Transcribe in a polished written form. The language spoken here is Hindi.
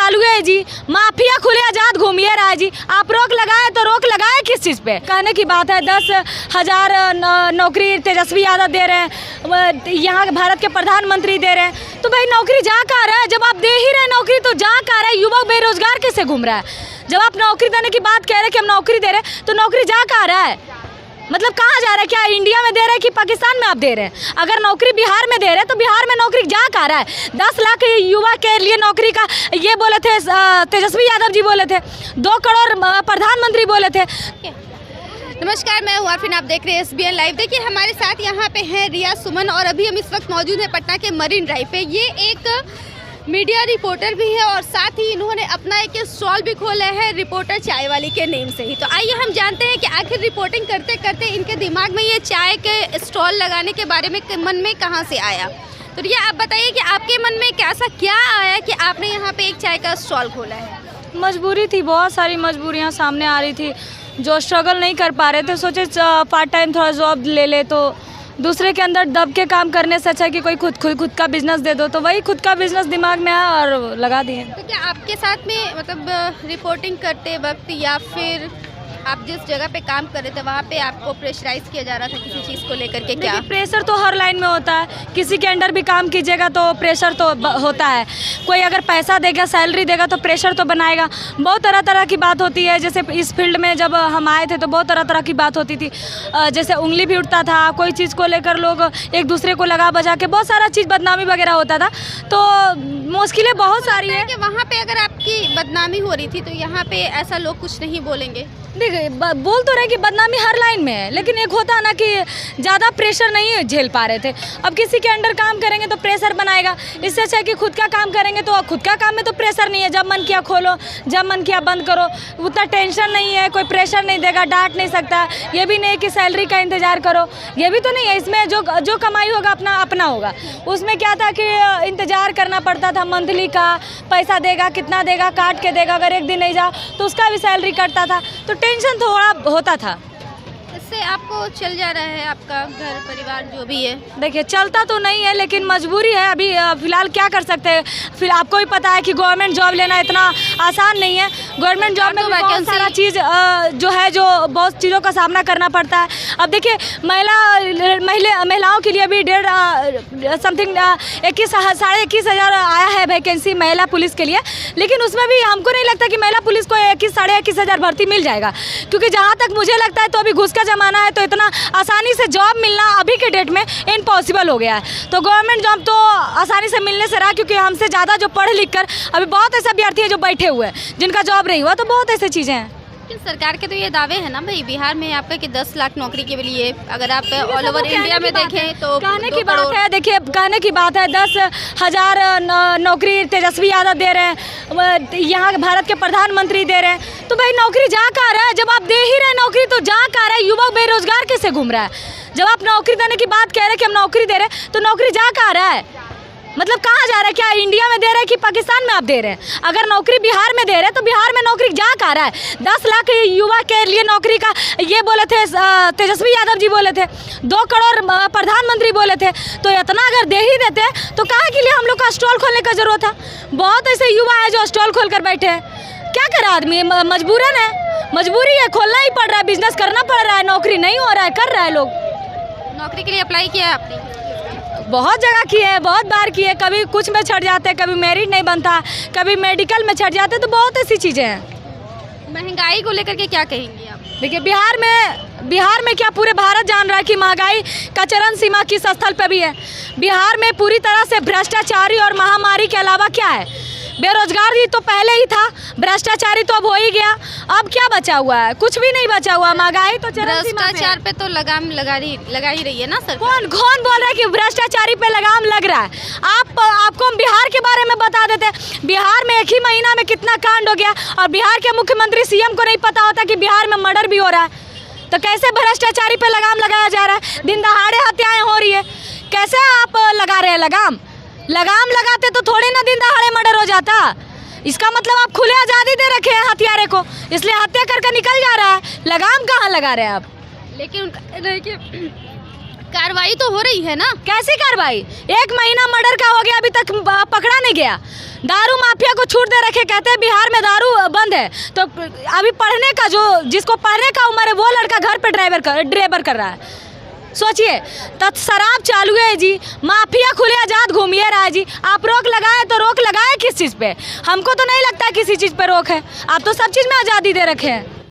चालू है जी, माफिया खुले आजाद घूमिए रहा है जी। आप रोक लगाए तो रोक लगाए किस चीज़ पे? कहने की बात है 10,000 नौकरी तेजस्वी यादव दे रहे हैं, यहाँ भारत के प्रधानमंत्री दे रहे हैं, तो भाई नौकरी जा कहाँ रहा है? जब आप दे ही रहे नौकरी तो जा कहाँ रहा है? युवक बेरोजगार कैसे घूम रहा है? जब आप नौकरी देने की बात कह रहे हैं कि हम नौकरी दे रहे हैं, तो नौकरी जा कहाँ रहा है? मतलब कहाँ जा रहा है? क्या इंडिया में दे रहे हैं कि पाकिस्तान में आप दे रहे हैं? अगर नौकरी बिहार में दे रहे हैं तो बिहार में नौकरी जा कहाँ रहा है? 10 लाख युवा के लिए नौकरी का ये बोले थे तेजस्वी यादव जी, बोले थे 2 करोड़ प्रधानमंत्री बोले थे। नमस्कार, मैं हूँ आरफिन, आप देख रहे हैं SBN लाइव। देखिए हमारे साथ यहाँ पे हैं रिया सुमन और अभी हम इस वक्त मौजूद हैं पटना के मरीन ड्राइव पे। ये एक मीडिया रिपोर्टर भी है और साथ ही इन्होंने अपना एक स्टॉल भी खोला है रिपोर्टर चाय वाली के नेम से ही। तो आइए हम जानते हैं कि आखिर रिपोर्टिंग करते करते इनके दिमाग में ये चाय के स्टॉल लगाने के बारे में मन में कहाँ से आया। तो रिया आप बताइए कि आपके मन में कैसा क्या आया कि आपने यहाँ पे एक चाय का स्टॉल खोला है? मजबूरी थी, बहुत सारी मजबूरियाँ सामने आ रही थी, जो स्ट्रगल नहीं कर पा रहे थे। सोचे पार्ट टाइम थोड़ा जॉब ले ले, तो दूसरे के अंदर दब के काम करने से अच्छा है कि कोई खुद का बिजनेस दे दो, तो वही खुद का बिजनेस दिमाग में आया और लगा दिए। तो क्या आपके साथ में मतलब रिपोर्टिंग करते वक्त या फिर आप जिस जगह पे काम कर रहे थे वहाँ पे आपको प्रेशराइज किया जा रहा था किसी चीज़ को लेकर के? क्या प्रेशर तो हर लाइन में होता है, किसी के अंडर भी काम कीजिएगा तो प्रेशर तो होता है। कोई अगर पैसा देगा, सैलरी देगा तो प्रेशर तो बनाएगा। बहुत तरह तरह की बात होती है। जैसे इस फील्ड में जब हम आए थे तो बहुत तरह तरह की बात होती थी, जैसे उंगली भी उठता था, कोई चीज़ को लेकर लोग एक दूसरे को लगा बजा के बहुत सारा चीज़ बदनामी वगैरह होता था। तो मुश्किलें बहुत सारी है कि वहाँ पे अगर आपकी बदनामी हो रही थी तो यहाँ पे ऐसा लोग कुछ नहीं बोलेंगे? देखिए, बोल तो रहे कि बदनामी हर लाइन में है, लेकिन एक होता है ना कि ज़्यादा प्रेशर नहीं झेल पा रहे थे। अब किसी के अंडर काम करेंगे तो प्रेशर बनाएगा, इससे अच्छा है कि खुद का काम करेंगे तो खुद का काम में तो प्रेशर नहीं है। जब मन किया खोलो, जब मन किया बंद करो, उतना टेंशन नहीं है, कोई प्रेशर नहीं देगा, डांट नहीं सकता। ये भी नहीं कि सैलरी का इंतज़ार करो, ये भी तो नहीं है। इसमें जो कमाई होगा अपना होगा। उसमें क्या था कि इंतज़ार करना पड़ता था मंथली का, पैसा देगा, कितना देगा, काट के देगा। अगर एक दिन नहीं जाओ तो उसका भी सैलरी कटता था, तो टेंशन थोड़ा होता था। इससे आपको चल जा रहा है आपका घर परिवार जो भी है? देखिए, चलता तो नहीं है, लेकिन मजबूरी है। अभी फिलहाल क्या कर सकते हैं? फिर आपको भी पता है कि गवर्नमेंट जॉब लेना इतना आसान नहीं है। गवर्नमेंट जॉब में बहुत सारा चीज़ जो है, जो बहुत चीज़ों का सामना करना पड़ता है। अब देखिए, महिलाओं के लिए भी 1.5 समथिंग 21,000 आया है वैकेंसी महिला पुलिस के लिए, लेकिन उसमें भी हमको नहीं लगता कि महिला पुलिस को 21,000 भर्ती मिल जाएगा, क्योंकि जहाँ तक मुझे लगता है तो अभी घुस का ज़माना है, तो इतना आसानी से जॉब मिलना अभी के डेट में इम्पॉसिबल हो गया है। तो गवर्नमेंट जॉब तो आसानी से मिलने से रहा, क्योंकि हमसे ज़्यादा जो पढ़ लिख कर अभी बहुत ऐसे अभ्यर्थी हैं जो बैठे हुए हैं, जिनका जॉब नहीं हुआ। तो बहुत ऐसी चीज़ें हैं। सरकार के तो ये दावे हैं ना भाई बिहार में आपका कि 10 लाख नौकरी के लिए, अगर आप ऑल ओवर इंडिया में देखें तो कहने की बात है। देखिए, कहने की बात है 10,000 नौकरी तेजस्वी यादव दे रहे हैं, यहाँ भारत के प्रधानमंत्री दे रहे हैं, तो भाई नौकरी जा कहाँ रहा है? जब आप दे ही रहे नौकरी तो जा कहाँ रहा है? युवक बेरोजगार कैसे घूम रहा है? जब आप नौकरी देने की बात कह रहे हैं कि हम नौकरी दे रहे हैं, तो नौकरी जा कहाँ रहा है? मतलब कहाँ जा रहा है? क्या इंडिया में दे रहे हैं कि पाकिस्तान में आप दे रहे हैं? अगर नौकरी बिहार में दे रहे हैं तो बिहार में नौकरी जा कहाँ रहा है? 10 लाख युवा के लिए नौकरी का ये बोले थे तेजस्वी यादव जी, बोले थे 2 करोड़ प्रधानमंत्री बोले थे। तो इतना अगर दे ही देते तो काहे के लिए हम लोग का स्टॉल खोलने का जरूरत था? बहुत ऐसे युवा है जो स्टॉल खोल कर बैठे हैं। क्या करे आदमी? मजबूरन है, मजबूरी है, खोलना ही पड़ रहा है, बिजनेस करना पड़ रहा है, नौकरी नहीं हो रहा है, कर रहा है लोग। नौकरी के लिए अप्लाई किया है आपने? बहुत जगह किए हैं, बहुत बार किए। कभी कुछ में छट जाते हैं, कभी मेरिट नहीं बनता, कभी मेडिकल में छट जाते, तो बहुत ऐसी चीज़ें हैं। महंगाई को लेकर के क्या कहेंगी आप? देखिए, बिहार में क्या पूरे भारत जान रहा है कि महंगाई का चरम सीमा किस स्थल पे भी है। बिहार में पूरी तरह से भ्रष्टाचारी और महामारी के अलावा क्या है? बेरोजगारी तो पहले ही था, भ्रष्टाचारी तो अब हो ही गया। अब क्या बचा हुआ है? कुछ भी नहीं बचा हुआ। महंगाई तो भ्रष्टाचार पे तो लगाम लगा ही रही है ना सर। कौन बोल रहा है कि भ्रष्टाचारी पे लगाम लग रहा है? आपको हम बिहार के बारे में बता देते हैं। बिहार में एक ही महीना में कितना कांड हो गया, और बिहार के मुख्यमंत्री CM को नहीं पता होता कि बिहार में मर्डर भी हो रहा है। तो कैसे भ्रष्टाचारी पे लगाम लगाया जा रहा है? दिन दहाड़े हत्याएं हो रही है, कैसे आप लगा रहे हैं लगाम? लगाम लगाते तो थोड़ी ना दिन दहाड़े मर्डर हो जाता। इसका मतलब आप खुले आज़ादी दे रखे हैं हथियारे को, इसलिए हत्या करके निकल जा रहा है। लगाम कहाँ लगा रहे हैं आप? लेकिन कार्रवाई तो हो रही है ना? कैसी कार्रवाई? 1 महीना मर्डर का हो गया, अभी तक पकड़ा नहीं गया। दारू माफिया को छूट दे रखे, कहते हैं बिहार में दारू बंद है, तो अभी पढ़ने का जिसको पढ़ने का उम्र है वो लड़का घर पे ड्राइवर कर रहा है। सोचिए, तो शराब चालू है जी, माफिया खुले आजाद घूमिए रहा है जी। आप रोक लगाए तो रोक लगाए किस चीज़ पे? हमको तो नहीं लगता किसी चीज़ पे रोक है। आप तो सब चीज़ में आज़ादी दे रखे हैं।